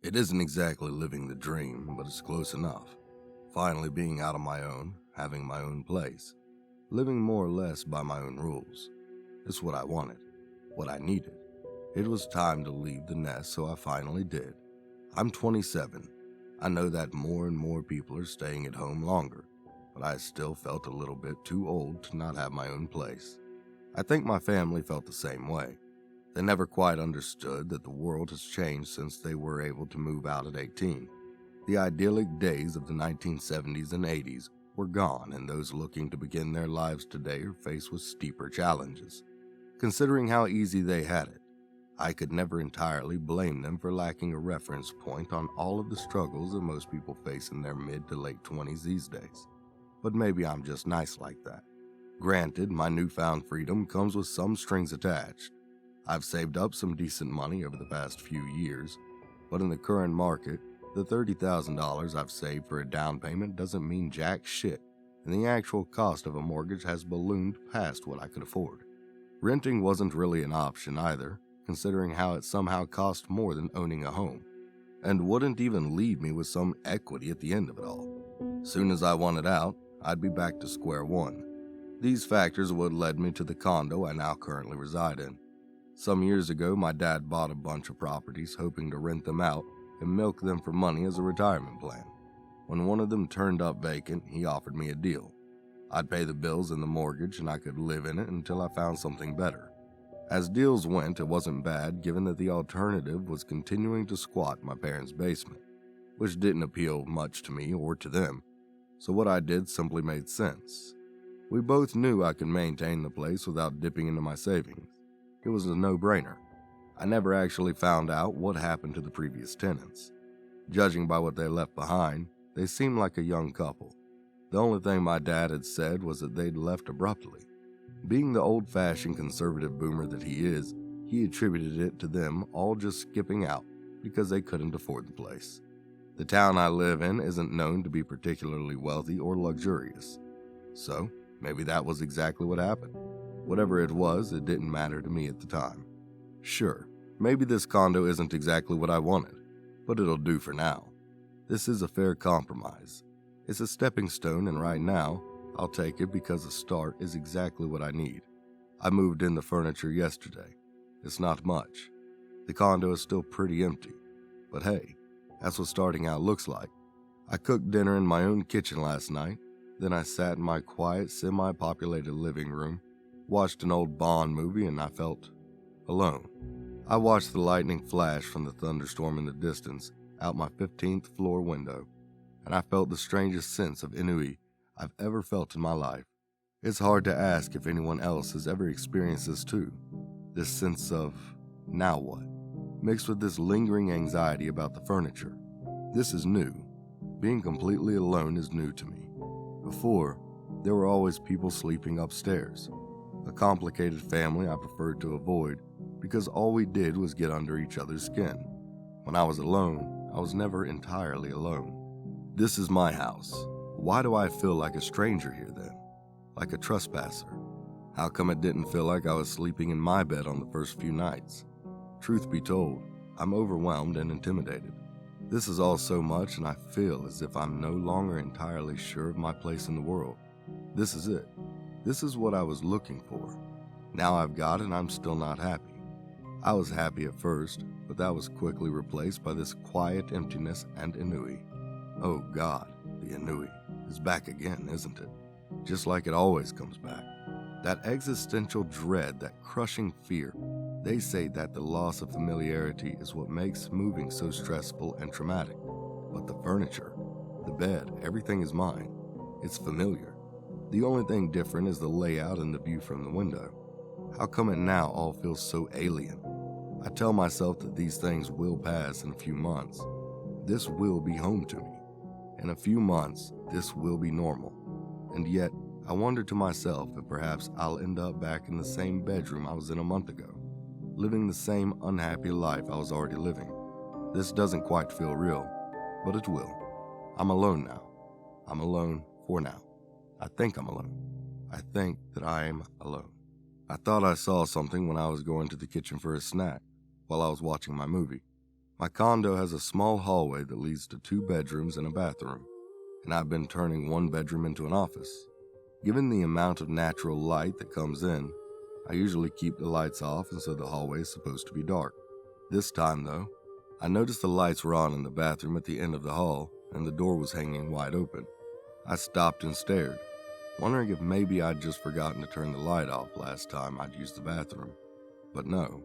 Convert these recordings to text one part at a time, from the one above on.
It isn't exactly living the dream, but it's close enough. Finally being out on my own, having my own place, living more or less by my own rules. It's what I wanted, what I needed. It was time to leave the nest, so I finally did. I'm 27. I know that more and more people are staying at home longer, but I still felt a little bit too old to not have my own place. I think my family felt the same way. They never quite understood that the world has changed since they were able to move out at 18. The idyllic days of the 1970s and 80s were gone, and those looking to begin their lives today are faced with steeper challenges. Considering how easy they had it, I could never entirely blame them for lacking a reference point on all of the struggles that most people face in their mid to late 20s these days. But maybe I'm just nice like that. Granted, my newfound freedom comes with some strings attached. I've saved up some decent money over the past few years, but in the current market, the $30,000 I've saved for a down payment doesn't mean jack shit, and the actual cost of a mortgage has ballooned past what I could afford. Renting wasn't really an option either, considering how it somehow cost more than owning a home, and wouldn't even leave me with some equity at the end of it all. Soon as I wanted out, I'd be back to square one. These factors would led me to the condo I now currently reside in. Some years ago, my dad bought a bunch of properties hoping to rent them out and milk them for money as a retirement plan. When one of them turned up vacant, he offered me a deal. I'd pay the bills and the mortgage and I could live in it until I found something better. As deals went, it wasn't bad given that the alternative was continuing to squat in my parents' basement, which didn't appeal much to me or to them, so what I did simply made sense. We both knew I could maintain the place without dipping into my savings. It was a no-brainer. I never actually found out what happened to the previous tenants. Judging by what they left behind, they seemed like a young couple. The only thing my dad had said was that they'd left abruptly. Being the old-fashioned conservative boomer that he is, he attributed it to them all just skipping out because they couldn't afford the place. The town I live in isn't known to be particularly wealthy or luxurious. So, maybe that was exactly what happened. Whatever it was, it didn't matter to me at the time. Sure, maybe this condo isn't exactly what I wanted, but it'll do for now. This is a fair compromise. It's a stepping stone, and right now, I'll take it because a start is exactly what I need. I moved in the furniture yesterday. It's not much. The condo is still pretty empty, but hey, that's what starting out looks like. I cooked dinner in my own kitchen last night, then I sat in my quiet, semi-populated living room, watched an old Bond movie, and I felt alone. I watched the lightning flash from the thunderstorm in the distance out my 15th floor window, and I felt the strangest sense of ennui I've ever felt in my life. It's hard to ask if anyone else has ever experienced this too. This sense of, now what? Mixed with this lingering anxiety about the furniture. This is new. Being completely alone is new to me. Before, there were always people sleeping upstairs. A complicated family I preferred to avoid because all we did was get under each other's skin. When I was alone, I was never entirely alone. This is my house. Why do I feel like a stranger here then? Like a trespasser? How come it didn't feel like I was sleeping in my bed on the first few nights? Truth be told, I'm overwhelmed and intimidated. This is all so much, and I feel as if I'm no longer entirely sure of my place in the world. This is it. This is what I was looking for. Now I've got it and I'm still not happy. I was happy at first, but that was quickly replaced by this quiet emptiness and ennui. Oh God, the ennui is back again, isn't it? Just like it always comes back. That existential dread, that crushing fear. They say that the loss of familiarity is what makes moving so stressful and traumatic. But the furniture, the bed, everything is mine. It's familiar. The only thing different is the layout and the view from the window. How come it now all feels so alien? I tell myself that these things will pass in a few months. This will be home to me. In a few months, this will be normal. And yet, I wonder to myself if perhaps I'll end up back in the same bedroom I was in a month ago, living the same unhappy life I was already living. This doesn't quite feel real, but it will. I'm alone now. I'm alone for now. I think I'm alone. I think that I'm alone. I thought I saw something when I was going to the kitchen for a snack while I was watching my movie. My condo has a small hallway that leads to 2 bedrooms and a bathroom, and I've been turning one bedroom into an office. Given the amount of natural light that comes in, I usually keep the lights off, and so the hallway is supposed to be dark. This time, though, I noticed the lights were on in the bathroom at the end of the hall, and the door was hanging wide open. I stopped and stared, wondering if maybe I'd just forgotten to turn the light off last time I'd used the bathroom. But no,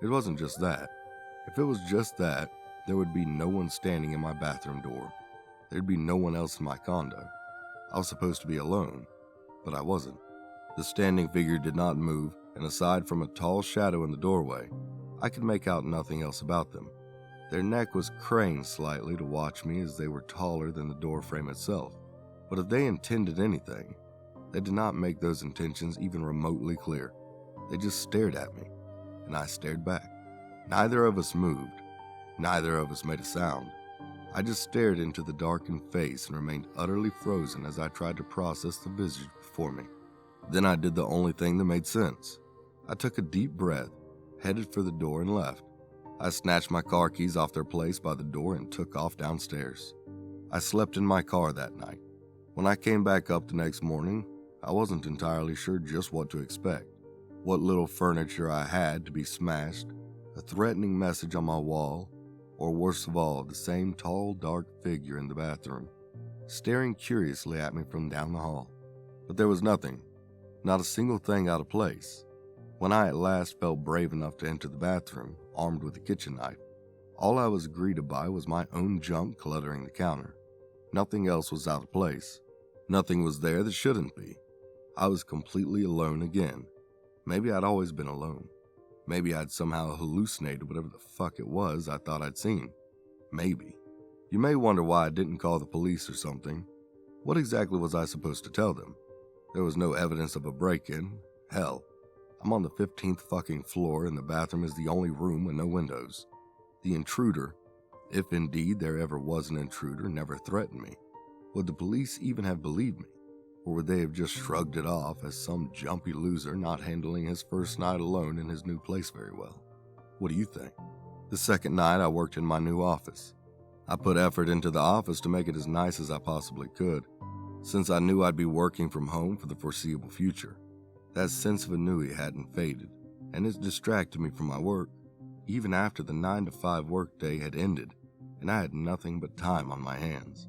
it wasn't just that. If it was just that, there would be no one standing in my bathroom door. There'd be no one else in my condo. I was supposed to be alone, but I wasn't. The standing figure did not move, and aside from a tall shadow in the doorway, I could make out nothing else about them. Their neck was craned slightly to watch me as they were taller than the door frame itself. But if they intended anything, they did not make those intentions even remotely clear. They just stared at me, and I stared back. Neither of us moved. Neither of us made a sound. I just stared into the darkened face and remained utterly frozen as I tried to process the visage before me. Then I did the only thing that made sense. I took a deep breath, headed for the door, and left. I snatched my car keys off their place by the door and took off downstairs. I slept in my car that night. When I came back up the next morning, I wasn't entirely sure just what to expect. What little furniture I had to be smashed, a threatening message on my wall, or worst of all, the same tall, dark figure in the bathroom, staring curiously at me from down the hall. But there was nothing, not a single thing out of place. When I at last felt brave enough to enter the bathroom, armed with a kitchen knife, all I was greeted by was my own junk cluttering the counter. Nothing else was out of place. Nothing was there that shouldn't be. I was completely alone again. Maybe I'd always been alone. Maybe I'd somehow hallucinated whatever the fuck it was I thought I'd seen. Maybe. You may wonder why I didn't call the police or something. What exactly was I supposed to tell them? There was no evidence of a break-in. Hell, I'm on the 15th fucking floor and the bathroom is the only room with no windows. The intruder, if indeed there ever was an intruder, never threatened me. Would the police even have believed me? Or would they have just shrugged it off as some jumpy loser not handling his first night alone in his new place very well? What do you think? The second night I worked in my new office. I put effort into the office to make it as nice as I possibly could, since I knew I'd be working from home for the foreseeable future. That sense of ennui hadn't faded, and it distracted me from my work, even after the 9-to-5 workday had ended, and I had nothing but time on my hands.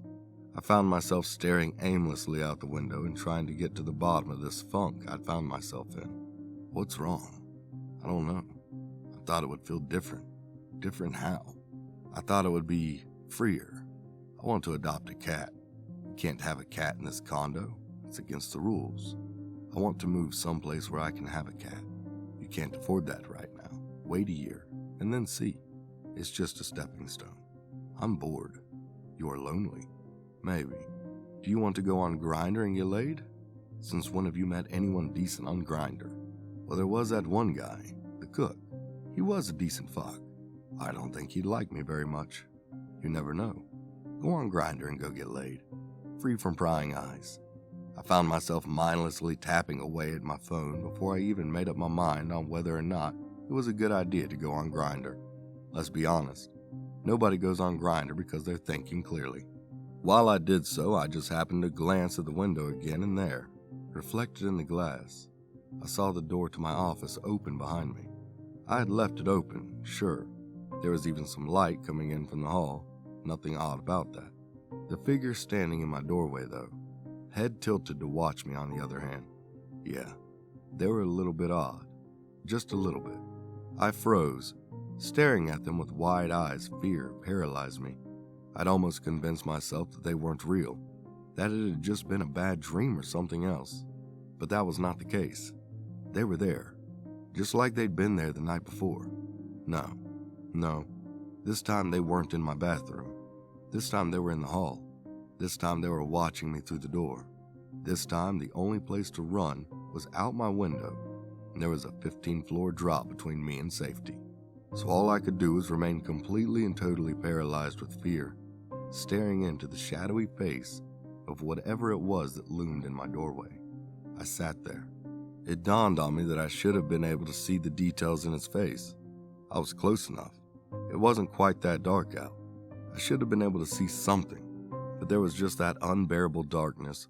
I found myself staring aimlessly out the window and trying to get to the bottom of this funk I'd found myself in. What's wrong? I don't know. I thought it would feel different. Different how? I thought it would be freer. I want to adopt a cat. You can't have a cat in this condo. It's against the rules. I want to move someplace where I can have a cat. You can't afford that right now. Wait a year, and then see. It's just a stepping stone. I'm bored. You are lonely. Maybe. Do you want to go on Grindr and get laid? Since when have you met anyone decent on Grindr? Well, there was that one guy, the cook. He was a decent fuck. I don't think he'd like me very much. You never know. Go on Grindr and go get laid. Free from prying eyes. I found myself mindlessly tapping away at my phone before I even made up my mind on whether or not it was a good idea to go on Grindr. Let's be honest. Nobody goes on Grindr because they're thinking clearly. While I did so, I just happened to glance at the window again, and there, reflected in the glass, I saw the door to my office open behind me. I had left it open, sure. There was even some light coming in from the hall. Nothing odd about that. The figure standing in my doorway, though, head tilted to watch me on the other hand. Yeah, they were a little bit odd. Just a little bit. I froze. Staring at them with wide eyes, fear paralyzed me. I'd almost convinced myself that they weren't real, that it had just been a bad dream or something else. But that was not the case. They were there, just like they'd been there the night before. No. This time they weren't in my bathroom. This time they were in the hall. This time they were watching me through the door. This time the only place to run was out my window, and there was a 15-floor drop between me and safety. So all I could do was remain completely and totally paralyzed with fear, staring into the shadowy face of whatever it was that loomed in my doorway. I sat there. It dawned on me that I should have been able to see the details in its face. I was close enough. It wasn't quite that dark out. I should have been able to see something, but there was just that unbearable darkness.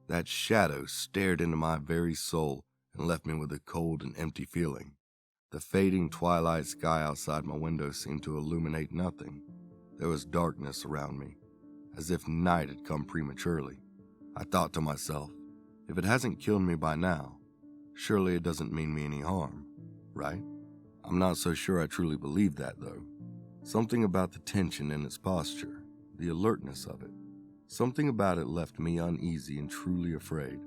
That shadow stared into my very soul and left me with a cold and empty feeling. The fading twilight sky outside my window seemed to illuminate nothing. There was darkness around me, as if night had come prematurely. I thought to myself, if it hasn't killed me by now, surely it doesn't mean me any harm, right? I'm not so sure I truly believe that, though. Something about the tension in its posture, the alertness of it, something about it left me uneasy and truly afraid.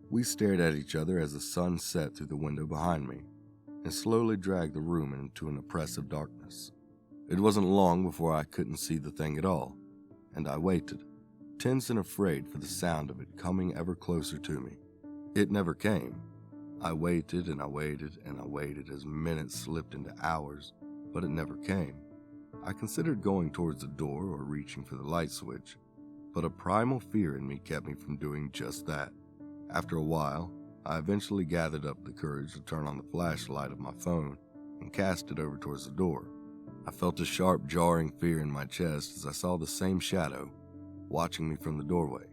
We stared at each other as the sun set through the window behind me and slowly dragged the room into an oppressive darkness. It wasn't long before I couldn't see the thing at all, and I waited, tense and afraid for the sound of it coming ever closer to me. It never came. I waited and I waited and I waited as minutes slipped into hours, but it never came. I considered going towards the door or reaching for the light switch, but a primal fear in me kept me from doing just that. After a while, I eventually gathered up the courage to turn on the flashlight of my phone and cast it over towards the door. I felt a sharp, jarring fear in my chest as I saw the same shadow watching me from the doorway.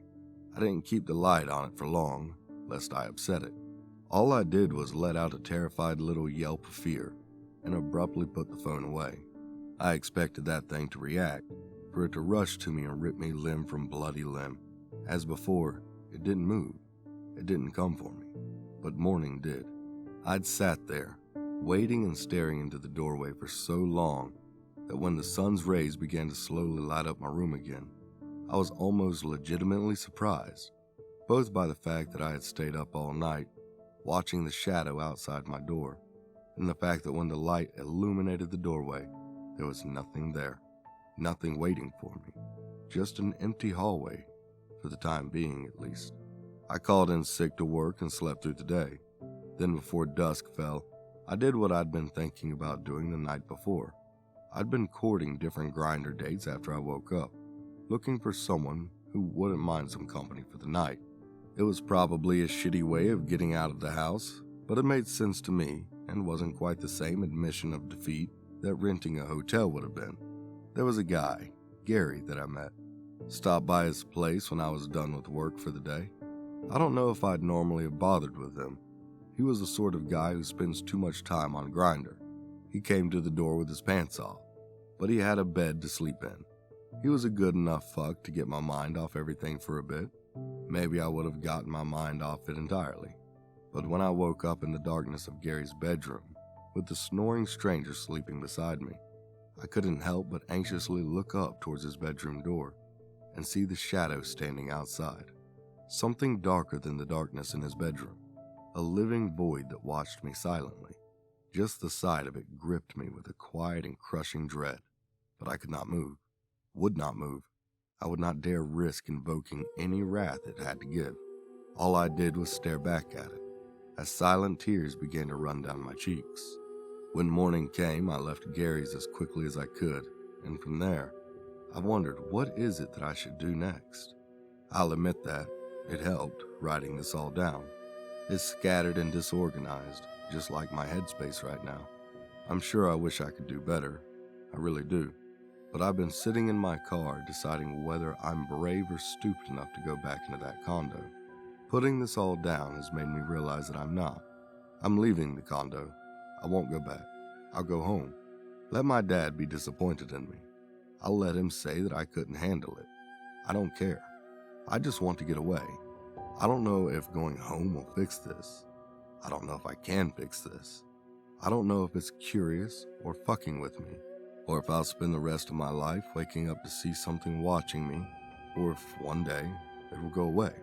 I didn't keep the light on it for long, lest I upset it. All I did was let out a terrified little yelp of fear and abruptly put the phone away. I expected that thing to react, for it to rush to me and rip me limb from bloody limb. As before, it didn't move. It didn't come for me, but morning did. I'd sat there, waiting and staring into the doorway for so long that when the sun's rays began to slowly light up my room again, I was almost legitimately surprised, both by the fact that I had stayed up all night, watching the shadow outside my door, and the fact that when the light illuminated the doorway, there was nothing there, nothing waiting for me, just an empty hallway, for the time being at least. I called in sick to work and slept through the day. Then before dusk fell, I did what I'd been thinking about doing the night before. I'd been courting different grinder dates after I woke up, looking for someone who wouldn't mind some company for the night. It was probably a shitty way of getting out of the house, but it made sense to me and wasn't quite the same admission of defeat that renting a hotel would have been. There was a guy, Gary, that I met. Stopped by his place when I was done with work for the day. I don't know if I'd normally have bothered with him. He was the sort of guy who spends too much time on Grindr. He came to the door with his pants off, but he had a bed to sleep in. He was a good enough fuck to get my mind off everything for a bit. Maybe I would have gotten my mind off it entirely. But when I woke up in the darkness of Gary's bedroom, with the snoring stranger sleeping beside me, I couldn't help but anxiously look up towards his bedroom door and see the shadow standing outside. Something darker than the darkness in his bedroom. A living void that watched me silently. Just the sight of it gripped me with a quiet and crushing dread. But I could not move. Would not move. I would not dare risk invoking any wrath it had to give. All I did was stare back at it, as silent tears began to run down my cheeks. When morning came, I left Gary's as quickly as I could, and from there, I wondered, what is it that I should do next? I'll admit that it helped, writing this all down. It's scattered and disorganized, just like my headspace right now. I'm sure I wish I could do better. I really do. But I've been sitting in my car deciding whether I'm brave or stupid enough to go back into that condo. Putting this all down has made me realize that I'm not. I'm leaving the condo. I won't go back. I'll go home. Let my dad be disappointed in me. I'll let him say that I couldn't handle it. I don't care. I just want to get away. I don't know if going home will fix this. I don't know if I can fix this. I don't know if it's curious or fucking with me, or if I'll spend the rest of my life waking up to see something watching me, or if one day it will go away.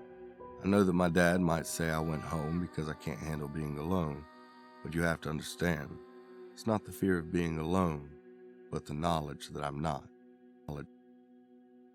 I know that my dad might say I went home because I can't handle being alone, but you have to understand, it's not the fear of being alone, but the knowledge that I'm not.